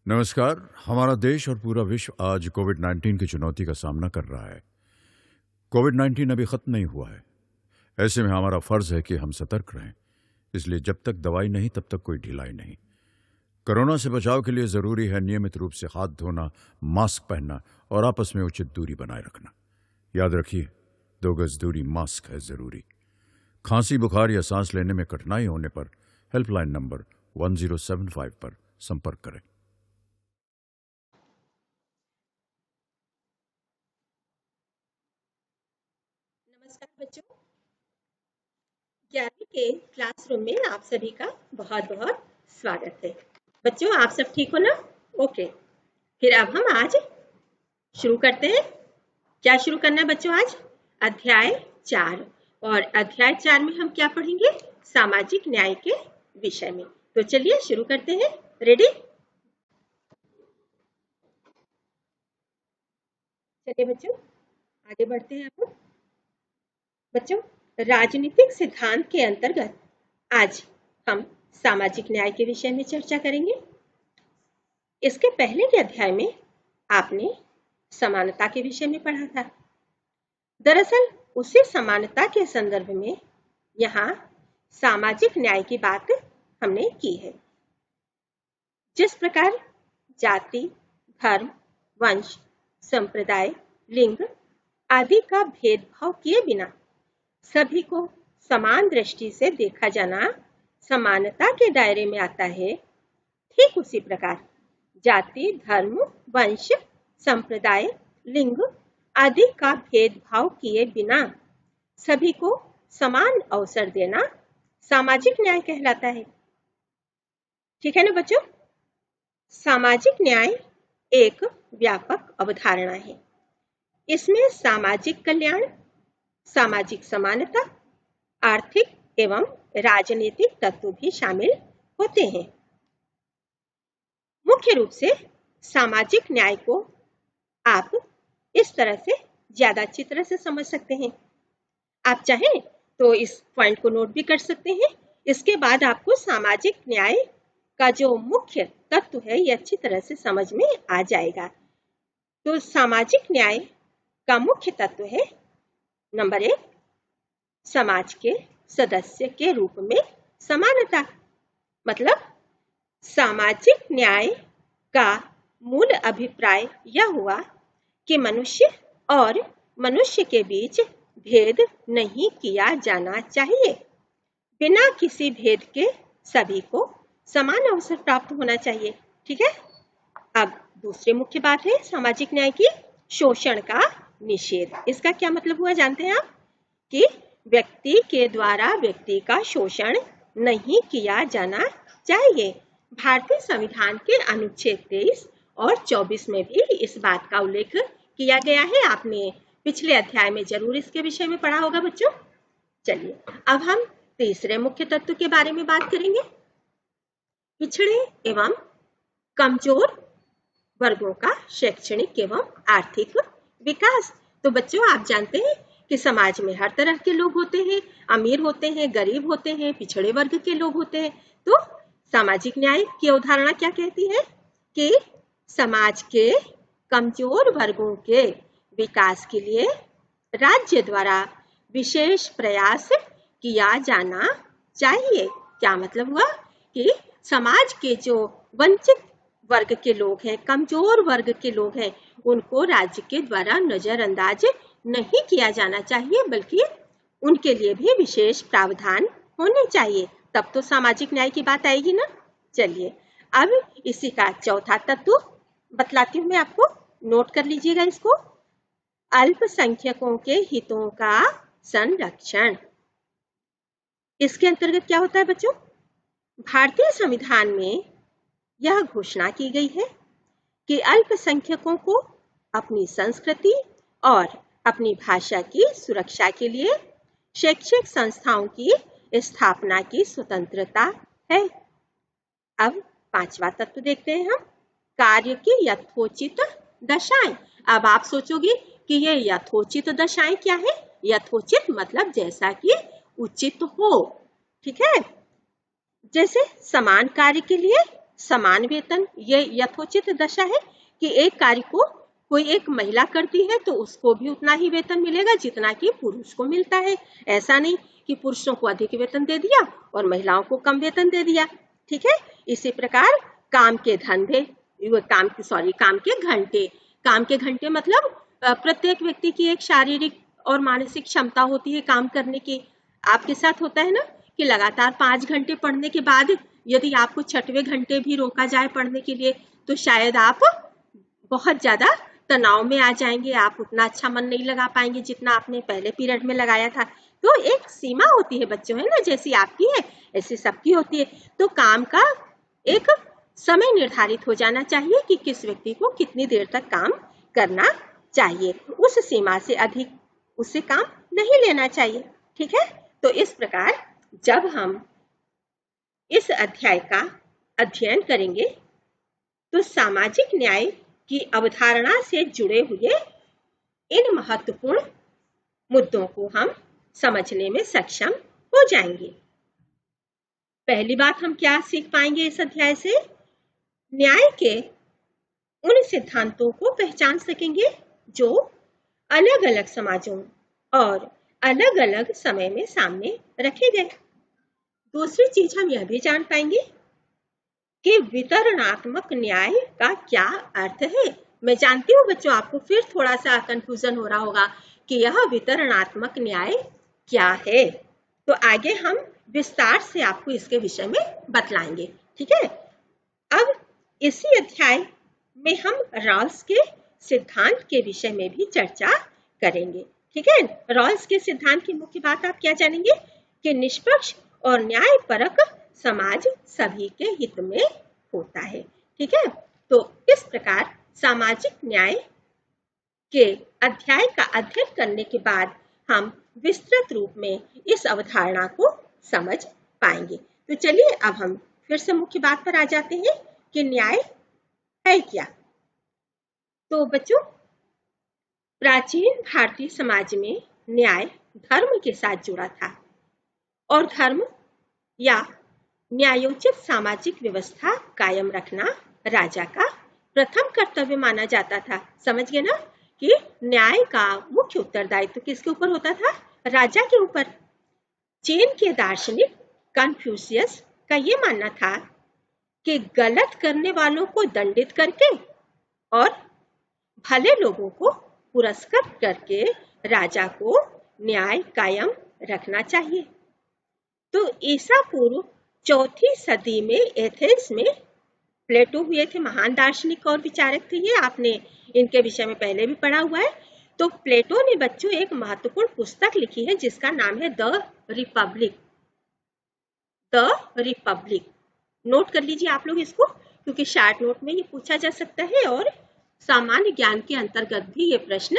नमस्कार। हमारा देश और पूरा विश्व आज कोविड-19 की चुनौती का सामना कर रहा है। कोविड-19 अभी खत्म नहीं हुआ है। ऐसे में हमारा फर्ज है कि हम सतर्क रहें। इसलिए जब तक दवाई नहीं तब तक कोई ढिलाई नहीं। कोरोना से बचाव के लिए जरूरी है नियमित रूप से हाथ धोना, मास्क पहनना और आपस में उचित दूरी बनाए रखना। याद रखिए, 2 गज दूरी, मास्क है जरूरी। खांसी, बुखार या सांस लेने में कठिनाई होने पर हेल्पलाइन नंबर 1075 पर संपर्क करें। नमस्कार बच्चों, 11वीं के क्लासरूम में आप सभी का बहुत बहुत स्वागत है। बच्चों, आप सब ठीक हो ना? ओके, फिर अब हम आज शुरू करते हैं। क्या शुरू करना है बच्चों? आज अध्याय 4 और अध्याय 4 में हम क्या पढ़ेंगे? सामाजिक न्याय के विषय में। तो चलिए शुरू करते हैं। रेडी? चलिए बच्चों, आगे बढ़ते हैं। अब बच्चों, राजनीतिक सिद्धांत के अंतर्गत आज हम सामाजिक न्याय के विषय में चर्चा करेंगे। इसके पहले के अध्याय में आपने समानता के विषय में पढ़ा था। दरअसल उसी समानता के संदर्भ में यहाँ सामाजिक न्याय की बात हमने की है। जिस प्रकार जाति, धर्म, वंश, संप्रदाय, लिंग आदि का भेदभाव किए बिना सभी को समान दृष्टि से देखा जाना समानता के दायरे में आता है, ठीक उसी प्रकार जाति, धर्म, वंश, संप्रदाय, लिंग आदि का भेदभाव किए बिना सभी को समान अवसर देना सामाजिक न्याय कहलाता है। ठीक है ना बच्चों? सामाजिक न्याय एक व्यापक अवधारणा है। इसमें सामाजिक कल्याण, सामाजिक समानता, आर्थिक एवं राजनीतिक तत्व भी शामिल होते हैं। मुख्य रूप से सामाजिक न्याय को आप इस तरह से ज्यादा अच्छी तरह से समझ सकते हैं। आप चाहें तो इस पॉइंट को नोट भी कर सकते हैं। इसके बाद आपको सामाजिक न्याय का जो मुख्य तत्व है ये अच्छी तरह से समझ में आ जाएगा। तो सामाजिक न्याय का मुख्य तत्व है नंबर 1, समाज के सदस्य के रूप में समानता। मतलब सामाजिक न्याय का मूल अभिप्राय यह हुआ कि मनुष्य और मनुष्य के बीच भेद नहीं किया जाना चाहिए। बिना किसी भेद के सभी को समान अवसर प्राप्त होना चाहिए। ठीक है? अब दूसरी मुख्य बात है सामाजिक न्याय की शोषण का निषेध। इसका क्या मतलब हुआ जानते हैं आप? कि व्यक्ति के द्वारा व्यक्ति का शोषण नहीं किया जाना चाहिए। भारतीय संविधान के अनुच्छेद 23 और 24 में भी इस बात का उल्लेख किया गया है। आपने पिछले अध्याय में जरूर इसके विषय में पढ़ा होगा बच्चों। चलिए अब हम तीसरे मुख्य तत्व के बारे में बात करेंगे, पिछड़े एवं कमजोर वर्गों का शैक्षणिक एवं आर्थिक विकास। तो बच्चों, आप जानते हैं कि समाज में हर तरह के लोग होते हैं, अमीर होते हैं, गरीब होते हैं, पिछड़े वर्ग के लोग होते हैं। तो सामाजिक न्याय की अवधारणा क्या कहती है कि समाज के कमजोर वर्गों के विकास के लिए राज्य द्वारा विशेष प्रयास किया जाना चाहिए। क्या मतलब हुआ कि समाज के जो वंचित वर्ग के लोग हैं, कमजोर वर्ग के लोग हैं, उनको राज्य के द्वारा नजरअंदाज नहीं किया जाना चाहिए, बल्कि उनके लिए भी विशेष प्रावधान होने चाहिए। तब तो सामाजिक न्याय की बात आएगी ना। चलिए अब इसी का चौथा तत्व बतलाती हूँ मैं आपको, नोट कर लीजिएगा इसको। अल्पसंख्यकों के हितों का संरक्षण। इसके अंतर्गत क्या होता है बच्चों? भारतीय संविधान में यह घोषणा की गई है कि अल्पसंख्यकों को अपनी संस्कृति और अपनी भाषा की सुरक्षा के लिए शैक्षिक संस्थाओं की स्थापना की स्वतंत्रता है। अब पांचवा तत्व देखते हैं हम, कार्य की यथोचित दशाएं। अब आप सोचोगे कि ये यथोचित दशाएं क्या है? यथोचित मतलब जैसा कि उचित हो। ठीक है? जैसे समान कार्य के लिए समान वेतन ये यथोचित दशा है कि एक कार्य को कोई एक महिला करती है तो उसको भी उतना ही वेतन मिलेगा जितना कि पुरुष को मिलता है। ऐसा नहीं कि पुरुषों को अधिक वेतन दे दिया और महिलाओं को कम वेतन दे दिया। ठीक है, इसी प्रकार काम के घंटे काम के घंटे मतलब प्रत्येक व्यक्ति की एक शारीरिक और मानसिक क्षमता होती है काम करने की। आपके साथ होता है ना कि लगातार 5 घंटे पढ़ने के बाद यदि आपको 6वें घंटे भी रोका जाए पढ़ने के लिए तो शायद आप बहुत ज्यादा तनाव में आ जाएंगे, आप उतना अच्छा मन नहीं लगा पाएंगे जितना आपने पहले पीरियड में लगाया था। तो एक सीमा होती है बच्चों, है ना, जैसी आपकी है ऐसी सबकी होती है। तो काम का एक समय निर्धारित हो जाना चाहिए कि किस व्यक्ति को कितनी देर तक काम करना चाहिए, उस सीमा से अधिक उससे काम नहीं लेना चाहिए। ठीक है, तो इस प्रकार जब हम इस अध्याय का अध्ययन करेंगे तो सामाजिक न्याय की अवधारणा से जुड़े हुए इन महत्वपूर्ण मुद्दों को हम समझने में सक्षम हो जाएंगे। पहली बात हम क्या सीख पाएंगे इस अध्याय से? न्याय के उन सिद्धांतों को पहचान सकेंगे जो अलग अलग समाजों और अलग अलग समय में सामने रखे गए। दूसरी चीज हम यह भी जान पाएंगे कि वितरणात्मक न्याय का क्या अर्थ है। मैं जानती हूँ बच्चों आपको फिर थोड़ा सा कंफ्यूजन हो रहा होगा कि यह वितरणात्मक न्याय क्या है, तो आगे हम विस्तार से आपको इसके विषय में बतलाएंगे। ठीक है, अब इसी अध्याय में हम रॉल्स के सिद्धांत के विषय में भी चर्चा करेंगे। ठीक है, रॉल्स के सिद्धांत की मुख्य बात आप क्या जानेंगे कि निष्पक्ष और न्यायपरक समाज सभी के हित में होता है। ठीक है, तो इस प्रकार सामाजिक न्याय के अध्याय का अध्ययन करने के बाद हम विस्तृत रूप में इस अवधारणा को समझ पाएंगे। तो चलिए अब हम फिर से मुख्य बात पर आ जाते हैं कि न्याय है क्या। तो बच्चों, प्राचीन भारतीय समाज में न्याय धर्म के साथ जुड़ा था और धर्म या न्यायोचित सामाजिक व्यवस्था कायम रखना राजा का प्रथम कर्तव्य माना जाता था। समझ गए ना कि न्याय का मुख्य उत्तरदायित्व किसके ऊपर होता था? राजा के ऊपर। चीन के दार्शनिक कन्फ्यूशियस का यह मानना था कि गलत करने वालों को दंडित करके और भले लोगों को पुरस्कृत करके राजा को न्याय कायम रखना चाहिए। तो ईसा पूर्व 4वीं सदी में एथेंस में प्लेटो हुए थे, महान दार्शनिक और विचारक थे ये, आपने इनके विषय में पहले भी पढ़ा हुआ है। तो प्लेटो ने बच्चों एक महत्वपूर्ण पुस्तक लिखी है जिसका नाम है the Republic. The Republic note कर लीजिए आप लोग इसको, क्योंकि शार्ट नोट में ये पूछा जा सकता है और सामान्य ज्ञान के अंतर्गत भी ये प्रश्न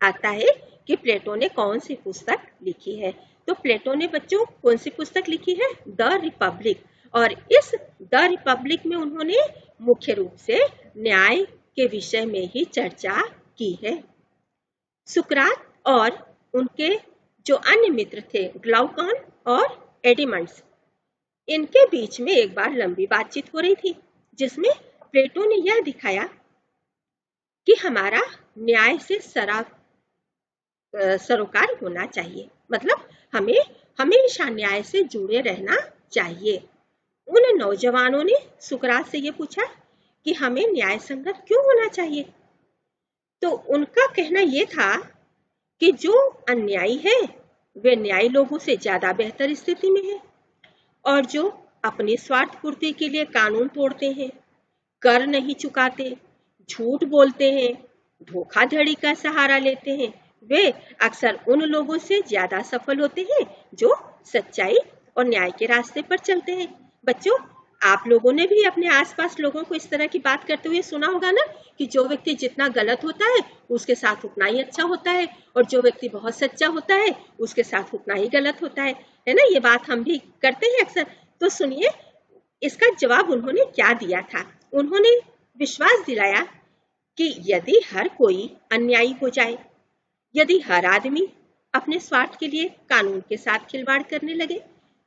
आता है कि प्लेटो ने कौन सी पुस्तक लिखी है। तो प्लेटो ने बच्चों कौन सी पुस्तक लिखी है? The Republic. और इस द रिपब्लिक में उन्होंने मुख्य रूप से न्याय के विषय में ही चर्चा की है। सुकरात और उनके जो अन्य मित्र थे ग्लाउकॉन और एडिमंड्स, इनके बीच में एक बार लंबी बातचीत हो रही थी जिसमें प्लेटो ने यह दिखाया कि हमारा न्याय से सरोकार होना चाहिए, मतलब हमें हमेशा न्याय से जुड़े रहना चाहिए। उन नौजवानों ने सुकरात से यह पूछा कि हमें न्याय संगत क्यों होना चाहिए। तो उनका कहना यह था कि जो अन्यायी है वे न्यायी लोगों से ज्यादा बेहतर स्थिति में है और जो अपनी स्वार्थ पूर्ति के लिए कानून तोड़ते हैं, कर नहीं चुकाते, झूठ बोलते हैं, धोखाधड़ी का सहारा लेते हैं, वे अक्सर उन लोगों से ज्यादा सफल होते हैं जो सच्चाई और न्याय के रास्ते पर चलते हैं। बच्चों, आप लोगों ने भी अपने आसपास लोगों को इस तरह की बात करते हुए सुना होगा ना कि जो व्यक्ति जितना गलत होता है उसके साथ उतना ही अच्छा होता है और जो व्यक्ति बहुत सच्चा होता है उसके साथ उतना ही गलत होता है ना। ये बात हम भी करते हैं अक्सर। तो सुनिए इसका जवाब उन्होंने क्या दिया था। उन्होंने विश्वास दिलाया कि यदि हर कोई अन्यायी हो जाए, यदि हर आदमी अपने स्वार्थ के लिए कानून के साथ खिलवाड़ करने लगे,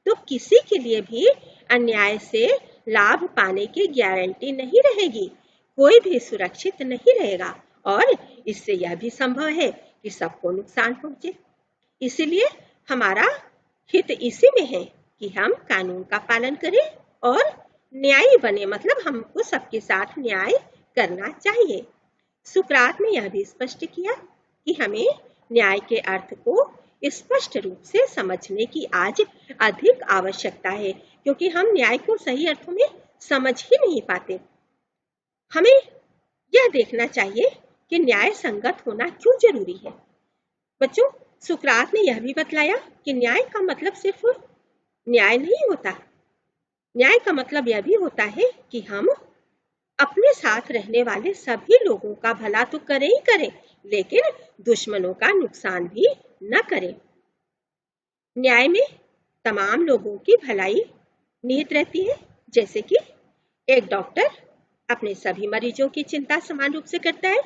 तो किसी के लिए भी अन्याय से लाभ पाने की गारंटी नहीं रहेगी, कोई भी सुरक्षित नहीं रहेगा और इससे यह भी संभव है कि सबको नुकसान पहुंचे। इसीलिए हमारा हित इसी में है कि हम कानून का पालन करें और न्यायी बने, मतलब हमको सबके साथ न्याय करना चाहिए। सुकरात ने यह भी स्पष्ट किया कि हमें न्याय के अर्थ को स्पष्ट रूप से समझने की आज अधिक आवश्यकता है, क्योंकि हम न्याय को सही अर्थों में समझ ही नहीं पाते। हमें यह देखना चाहिए कि न्याय संगत होना क्यों जरूरी है। बच्चों, सुकरात ने यह भी बतलाया कि न्याय का मतलब सिर्फ न्याय नहीं होता। न्याय का मतलब यह भी होता है कि हम अपने साथ रहने वाले सभी लोगों का भला तो करें ही करें, लेकिन दुश्मनों का नुकसान भी न करें। न्याय में तमाम लोगों की भलाई निहित रहती है, जैसे कि एक डॉक्टर अपने सभी मरीजों की चिंता समान रूप से करता है,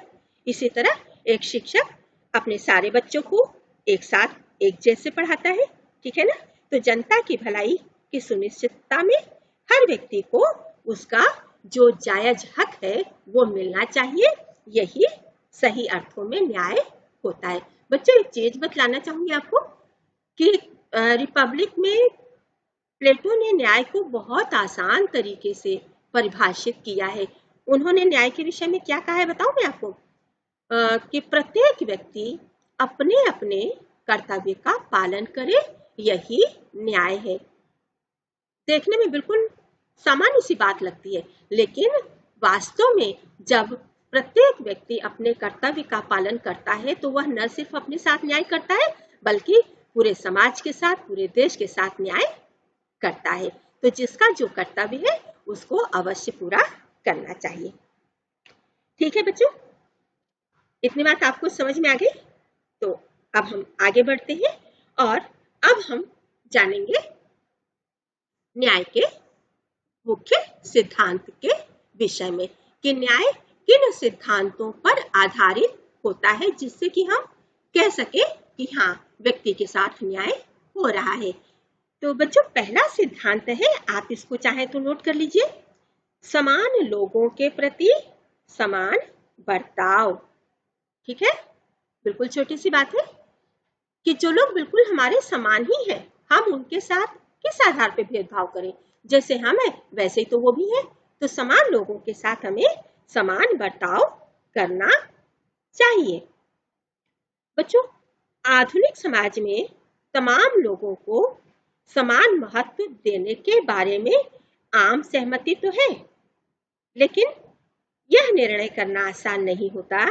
इसी तरह एक शिक्षक अपने सारे बच्चों को एक साथ एक जैसे पढ़ाता है, ठीक है ना। तो जनता की भलाई की सुनिश्चितता में हर व्यक्ति को उसका जो जायज हक है वो मिलना चाहिए, यही सही अर्थों में न्याय होता है। बच्चों, एक चीज बतलाना चाहूंगी आपको कि रिपब्लिक में प्लेटो ने न्याय को बहुत आसान तरीके से परिभाषित किया है। उन्होंने न्याय के विषय में क्या कहा है बताऊं मैं आपको, कि प्रत्येक व्यक्ति अपने अपने कर्तव्य का पालन करे, यही न्याय है। देखने में बिल्कुल सामान्य सी बात लगती है, लेकिन वास्तव में जब प्रत्येक व्यक्ति अपने कर्तव्य का पालन करता है तो वह न सिर्फ अपने साथ न्याय करता है, बल्कि पूरे समाज के साथ, पूरे देश के साथ न्याय करता है। तो जिसका जो कर्तव्य है उसको अवश्य पूरा करना चाहिए। ठीक है बच्चों, इतनी बात आपको समझ में आ गई। तो अब हम आगे बढ़ते हैं और अब हम जानेंगे न्याय के मुख्य सिद्धांत के विषय में कि न्याय किन सिद्धांतों पर आधारित होता है, जिससे कि हम कह सके कि हाँ, व्यक्ति के साथ न्याय हो रहा है। तो बच्चों, पहला सिद्धांत है, आप इसको चाहे तो नोट कर लीजिए, समान लोगों के प्रति समान बर्ताव। ठीक है, बिल्कुल छोटी सी बात है कि जो लोग बिल्कुल हमारे समान ही हैं, हम उनके साथ किस आधार पर भेदभाव करें। जैसे हम हैं वैसे ही तो वो भी है, तो समान लोगों के साथ हमें समान बर्ताव करना चाहिए। बच्चों, आधुनिक समाज में तमाम लोगों को समान महत्व देने के बारे में आम सहमति तो है, लेकिन यह निर्णय करना आसान नहीं होता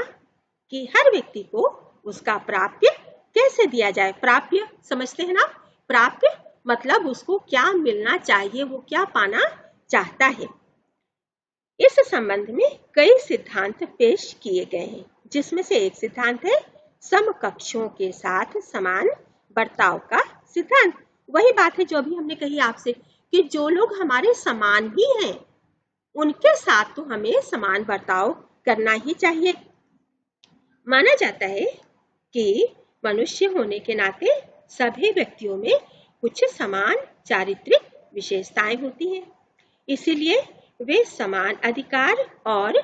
कि हर व्यक्ति को उसका प्राप्य कैसे दिया जाए। प्राप्य समझते हैं ना, प्राप्य मतलब उसको क्या मिलना चाहिए, वो क्या पाना चाहता है। इस संबंध में कई सिद्धांत पेश किए गए हैं, जिसमें से एक सिद्धांत है समकक्षों के साथ समान बर्ताव का सिद्धांत। वही बात है जो अभी हमने कही आपसे कि जो लोग हमारे समान ही हैं, उनके साथ तो हमें समान बर्ताव करना ही चाहिए। माना जाता है कि मनुष्य होने के नाते सभी व्यक्तियों में कुछ समान चारित्रिक विशेषताएं होती हैं, इसीलिए वे समान अधिकार और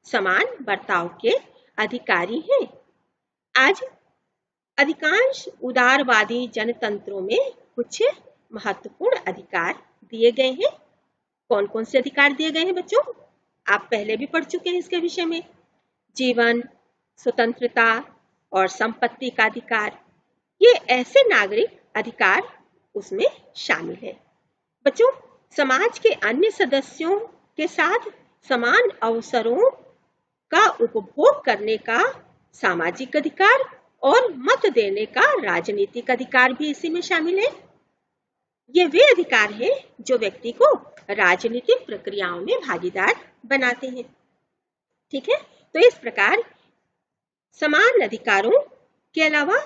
समान बर्ताव के अधिकारी हैं। आज अधिकांश उदारवादी जनतंत्रों में कुछ महत्वपूर्ण अधिकार दिए गए हैं। कौन कौन से अधिकार दिए गए हैं बच्चों? आप पहले भी पढ़ चुके हैं इसके विषय में। जीवन, स्वतंत्रता और संपत्ति का अधिकार, ये ऐसे नागरिक अधिकार उसमें शामिल है। बच्चों, समाज के अन्य सदस्यों के साथ समान अवसरों का उपभोग करने का सामाजिक अधिकार और मत देने का राजनीतिक अधिकार भी इसी में शामिल है। ये वे अधिकार हैं जो व्यक्ति को राजनीतिक प्रक्रियाओं में भागीदार बनाते हैं। ठीक है, तो इस प्रकार समान अधिकारों के अलावा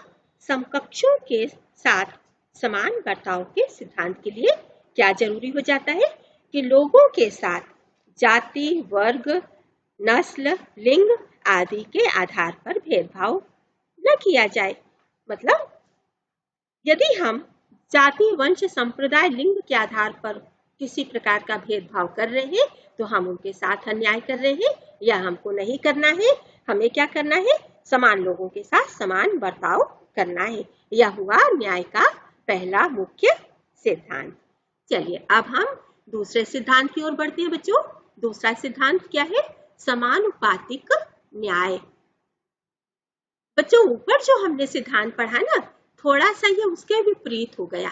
समकक्षों के साथ समान बर्ताव के सिद्धांत के लिए क्या जरूरी हो जाता है कि लोगों के साथ जाति, वर्ग, नस्ल, लिंग आदि के आधार पर भेदभाव न किया जाए। मतलब यदि हम जाति, वंश, संप्रदाय, लिंग के आधार पर किसी प्रकार का भेदभाव कर रहे हैं तो हम उनके साथ अन्याय कर रहे हैं, या हमको नहीं करना है। हमें क्या करना है? समान लोगों के साथ समान बर्ताव करना है। यह हुआ न्याय का पहला मुख्य सिद्धांत। चलिए अब हम दूसरे सिद्धांत की ओर बढ़ते हैं बच्चों। दूसरा सिद्धांत क्या है? समानुपातिक न्याय। बच्चों ऊपर जो हमने सिद्धांत पढ़ा ना, थोड़ा सा ये उसके विपरीत हो गया।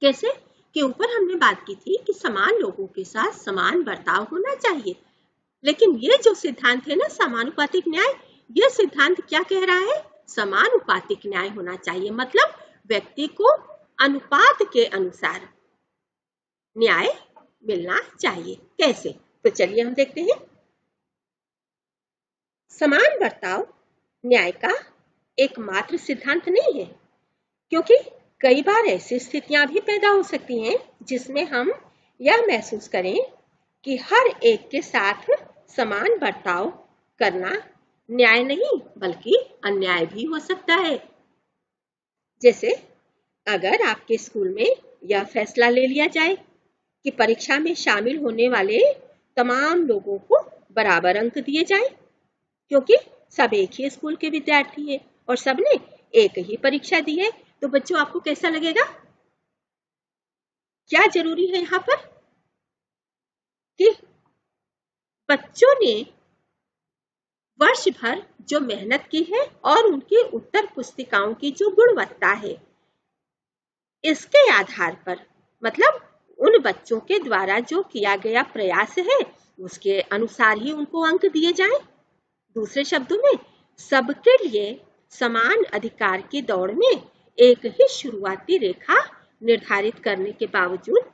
कैसे? कि ऊपर हमने बात की थी कि समान लोगों के साथ समान बर्ताव होना चाहिए, लेकिन ये जो सिद्धांत है ना समानुपातिक न्याय, ये सिद्धांत क्या कह रहा है? समानुपातिक न्याय होना चाहिए, मतलब व्यक्ति को अनुपात के अनुसार न्याय मिलना चाहिए। कैसे? तो चलिए हम देखते हैं। समान बर्ताव न्याय का एकमात्र सिद्धांत नहीं है, क्योंकि कई बार ऐसी स्थितियां भी पैदा हो सकती हैं जिसमें हम यह महसूस करें कि हर एक के साथ समान बर्ताव करना न्याय नहीं बल्कि अन्याय भी हो सकता है। जैसे अगर आपके स्कूल में यह फैसला ले लिया जाए कि परीक्षा में शामिल होने वाले तमाम लोगों को बराबर अंक दिए जाए, क्योंकि सब एक ही स्कूल के विद्यार्थी हैं और सबने एक ही परीक्षा दी है, तो बच्चों आपको कैसा लगेगा? क्या जरूरी है यहाँ पर कि बच्चों ने वर्ष भर जो मेहनत की है और उनकी उत्तर पुस्तिकाओं की जो गुणवत्ता है, इसके आधार पर, मतलब उन बच्चों के द्वारा जो किया गया प्रयास है उसके अनुसार ही उनको अंक दिए जाएं। दूसरे शब्दों में सबके लिए समान अधिकार की दौड़ में एक ही शुरुआती रेखा निर्धारित करने के बावजूद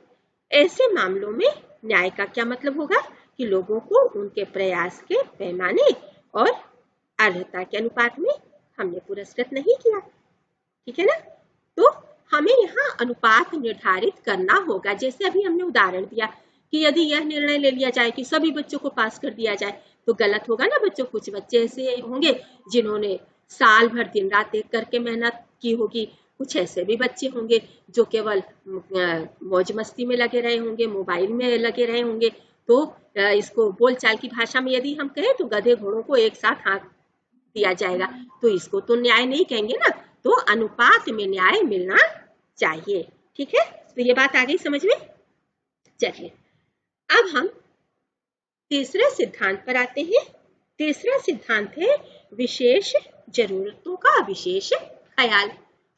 ऐसे मामलों में न्याय का क्या मतलब होगा? कि लोगों को उनके प्रयास के पैमाने और अर्हता के अनुपात में हमने पुरस्कृत नहीं किया। ठीक है ना? तो हमें यहाँ अनुपात निर्धारित करना होगा। जैसे अभी हमने उदाहरण दिया कि यदि यह निर्णय ले लिया जाए कि सभी बच्चों को पास कर दिया जाए तो गलत होगा ना बच्चों। कुछ बच्चे ऐसे होंगे जिन्होंने साल भर दिन रात एक करके मेहनत की होगी, कुछ ऐसे भी बच्चे होंगे जो केवल मौज मस्ती में लगे रहे होंगे, मोबाइल में लगे रहे होंगे। तो इसको बोलचाल की भाषा में यदि हम कहें तो गधे घोड़ों को एक साथ हाँक दिया जाएगा, तो इसको तो न्याय नहीं कहेंगे ना। तो अनुपात में न्याय मिलना चाहिए। ठीक है, तो ये बात आ गई समझ में। चलिए अब हम तीसरे सिद्धांत पर आते हैं। तीसरा सिद्धांत है विशेष जरूरतों का विशेष ख्याल।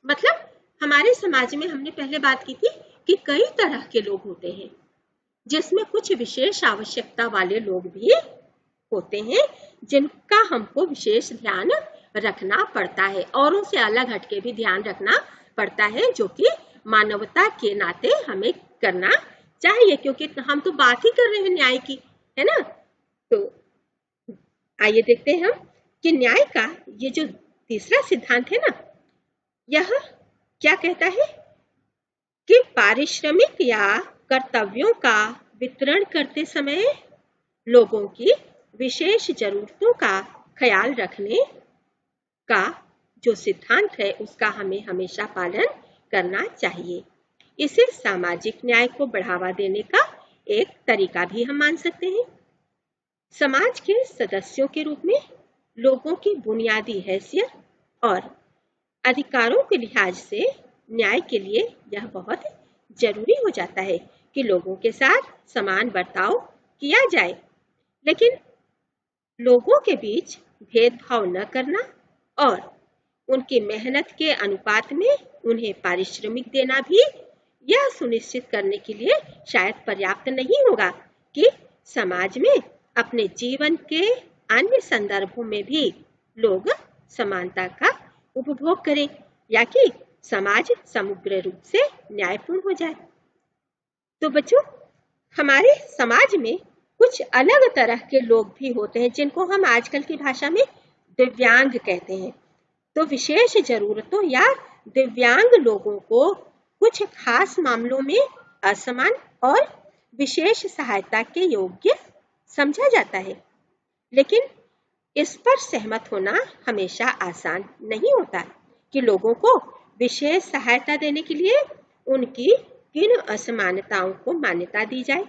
मतलब हमारे समाज में हमने पहले बात की थी कि कई तरह के लोग होते हैं, जिसमें कुछ विशेष आवश्यकता वाले लोग भी होते हैं जिनका हमको विशेष ध्यान रखना पड़ता है, औरों से अलग हटके भी ध्यान रखना पड़ता है, जो कि मानवता के नाते हमें करना चाहिए, क्योंकि हम तो बात ही कर रहे हैं न्याय की, है ना। तो आइए देखते हैं हम कि न्याय का ये जो तीसरा सिद्धांत है ना, यह क्या कहता है कि पारिश्रमिक या कर्तव्यों का वितरण करते समय लोगों की विशेष जरूरतों का ख्याल रखने का जो सिद्धांत है उसका हमें हमेशा पालन करना चाहिए। इसे सामाजिक न्याय को बढ़ावा देने का एक तरीका भी हम मान सकते हैं। समाज के सदस्यों के रूप में लोगों की बुनियादी हैसियत और अधिकारों के लिहाज से न्याय के लिए यह बहुत जरूरी हो जाता है कि लोगों के साथ समान बर्ताव किया जाए, लेकिन लोगों के बीच भेदभाव न करना और उनकी मेहनत के अनुपात में उन्हें पारिश्रमिक देना भी यह सुनिश्चित करने के लिए शायद पर्याप्त नहीं होगा कि समाज में अपने जीवन के अन्य संदर्भों में भी लोग समानता का उपभोग करें, या कि समाज समग्र रूप से न्यायपूर्ण हो जाए। तो बच्चों, हमारे समाज में कुछ अलग तरह के लोग भी होते हैं जिनको हम आजकल की भाषा में दिव्यांग कहते हैं। तो विशेष जरूरतों या दिव्यांग लोगों को कुछ खास मामलों में असमान और विशेष सहायता के योग्य समझा जाता है, लेकिन इस पर सहमत होना हमेशा आसान नहीं होता कि लोगों को विशेष सहायता देने के लिए उनकी किन असमानताओं को मान्यता दी जाए,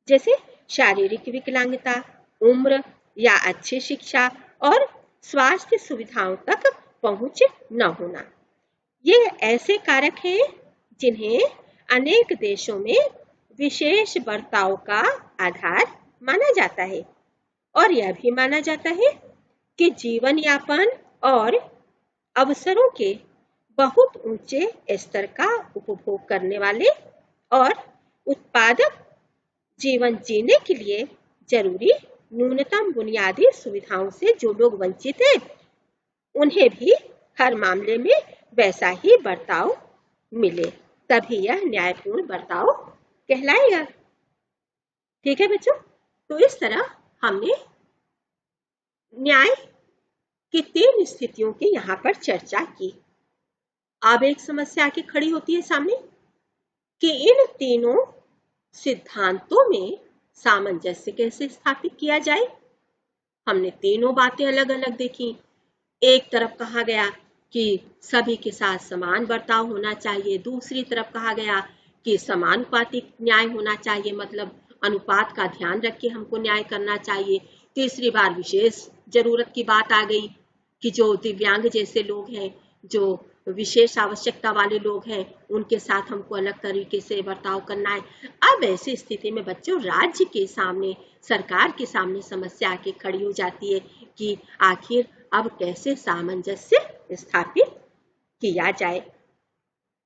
जैसे शारीरिक विकलांगता, उम्र या अच्छी शिक्षा और स्वास्थ्य सुविधाओं तक पहुंच न होना। ये ऐसे कारक हैं जिन्हें अनेक देशों में विशेष बर्ताव का आधार माना जाता है और यह भी माना जाता है कि जीवन यापन और अवसरों के बहुत ऊंचे स्तर का उपभोग करने वाले और उत्पादक जीवन जीने के लिए जरूरी न्यूनतम बुनियादी सुविधाओं से जो लोग वंचित हैं, उन्हें भी हर मामले में वैसा ही बर्ताव मिले, तभी यह न्यायपूर्ण बर्ताव कहलाएगा। ठीक है बच्चों, तो इस तरह हमने न्याय की 3 स्थितियों की यहाँ पर चर्चा की। अब एक समस्या आके खड़ी होती है सामने कि इन तीनों सिद्धांतों में सामंजस्य कैसे स्थापित किया जाए। हमने तीनों बातें अलग अलग देखी। एक तरफ कहा गया कि सभी के साथ समान बर्ताव होना चाहिए, दूसरी तरफ कहा गया कि समानुपातिक न्याय होना चाहिए, मतलब अनुपात का ध्यान रख के हमको न्याय करना चाहिए। तीसरी बार विशेष जरूरत की बात आ गई कि जो दिव्यांग जैसे लोग हैं, जो विशेष आवश्यकता वाले लोग हैं, उनके साथ हमको अलग तरीके से बर्ताव करना है। अब ऐसी स्थिति में बच्चों राज्य के सामने, सरकार के सामने समस्या आके खड़ी हो जाती है कि आखिर अब कैसे सामंजस्य स्थापित किया जाए।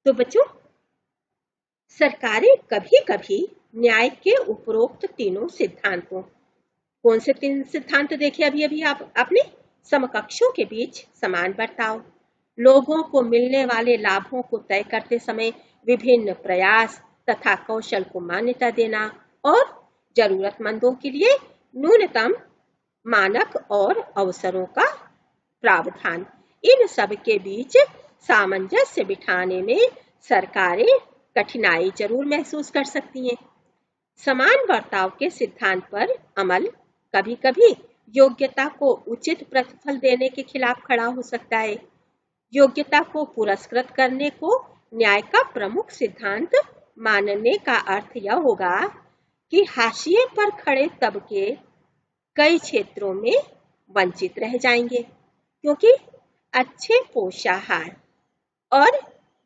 तो बच्चों, सरकारें कभी-कभी न्याय के उपरोक्त तीनों सिद्धांतों, कौन से 3 सिद्धांत देखे अभी आपने? समकक्षों के बीच समान बर्ताव, लोगों को मिलने वाले लाभों को तय करते समय विभिन्न प्रयास तथा कौशल को मान्यता देना और जरूरतमंदों के लिए न्यूनतम मानक और अवसरों का प्रावधान। इन सब के बीच सामंजस्य बिठाने में सरकारें कठिनाई जरूर महसूस कर सकती हैं। समान बर्ताव के सिद्धांत पर अमल कभी-कभी योग्यता को उचित प्रतिफल देने के खिलाफ खड़ा हो सकता है। योग्यता को पुरस्कृत करने को न्याय का प्रमुख सिद्धांत मानने का अर्थ यह होगा कि हाशिए पर खड़े तबके कई क्षेत्रों में वंचित रह जाएंगे, क्योंकि अच्छे पोषाहार और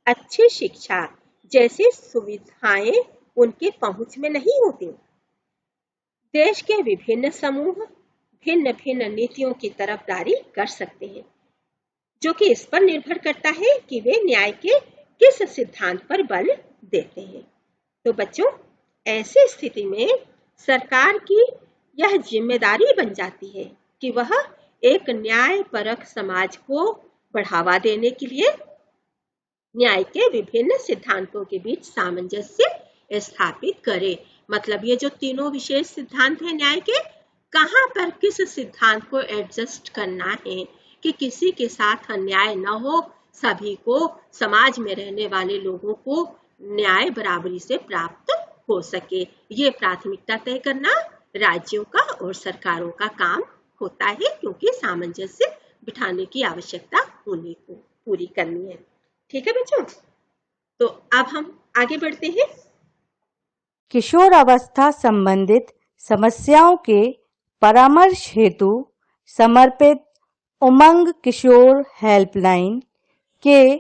अच्छी शिक्षा जैसी सुविधाएं उनके पहुंच में नहीं होती। देश के विभिन्न समूह भिन्न भिन्न नीतियों की तरफदारी कर सकते हैं, जो कि इस पर निर्भर करता है कि वे न्याय के किस सिद्धांत पर बल देते हैं। तो बच्चों, ऐसी स्थिति में सरकार की यह जिम्मेदारी बन जाती है कि वह एक न्यायपरक समाज को बढ़ावा देने के लिए न्याय के विभिन्न सिद्धांतों के बीच सामंजस्य स्थापित करे। मतलब ये जो तीनों विशेष सिद्धांत हैं न्याय के, कहाँ पर किस सिद्धांत को एडजस्ट करना है कि किसी के साथ अन्याय न हो, सभी को, समाज में रहने वाले लोगों को न्याय बराबरी से प्राप्त हो सके। ये प्राथमिकता तय करना राज्यों का और सरकारों का काम होता है, क्योंकि सामंजस्य बिठाने की आवश्यकता उन्हीं को पूरी करनी है। ठीक है बच्चों, तो अब हम आगे बढ़ते हैं। किशोर अवस्था संबंधित समस्याओं के परामर्श हेतु समर्पित उमंग किशोर हेल्पलाइन के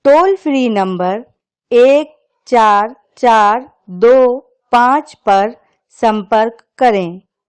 टोल फ्री नंबर 144225 पर संपर्क करें।